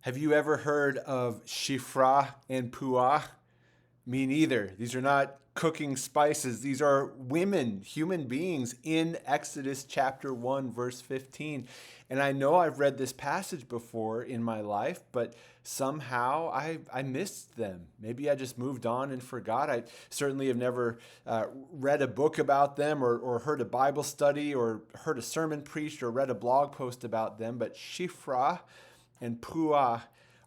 Have you ever heard of Shiphrah and Puah? Me neither. These are not cooking spices. These are women, human beings in Exodus chapter 1, verse 15. And I know I've read this passage before in my life, but somehow I missed them. Maybe I just moved on and forgot. I certainly have never read a book about them or heard a Bible study or heard a sermon preached or read a blog post about them. But Shiphrah and Puah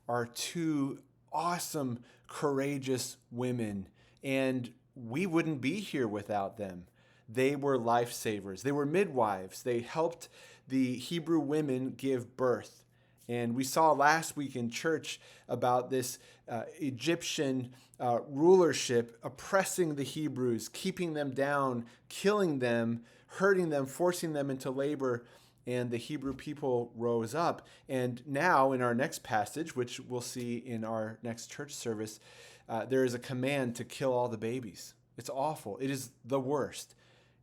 are two awesome, courageous women, and we wouldn't be here without them. They were lifesavers. They were midwives. They helped the Hebrew women give birth. And we saw last week in church about this Egyptian rulership oppressing the Hebrews, keeping them down, killing them, hurting them, forcing them into labor. And the Hebrew people rose up. And now, in our next passage, which we'll see in our next church service, there is a command to kill all the babies. It's awful. It is the worst.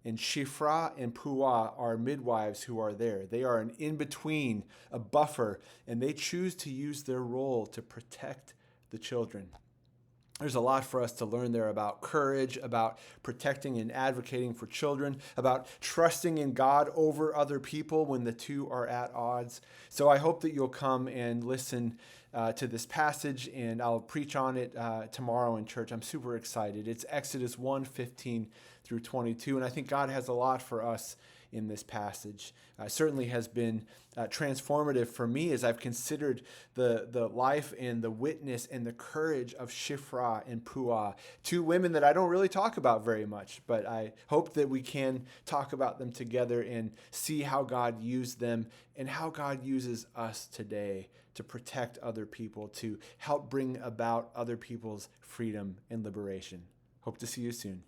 And Shiphrah and Puah are midwives who are there. They are an in-between, a buffer, and they choose to use their role to protect the children. There's a lot for us to learn there about courage, about protecting and advocating for children, about trusting in God over other people when the two are at odds. So I hope that you'll come and listen to this passage, and I'll preach on it tomorrow in church. I'm super excited. It's Exodus 1:15 through 22, and I think God has a lot for us in this passage. Certainly has been transformative for me as I've considered the life and the witness and the courage of Shiphrah and Puah, two women that I don't really talk about very much, but I hope that we can talk about them together and see how God used them and how God uses us today to protect other people, to help bring about other people's freedom and liberation. Hope to see you soon.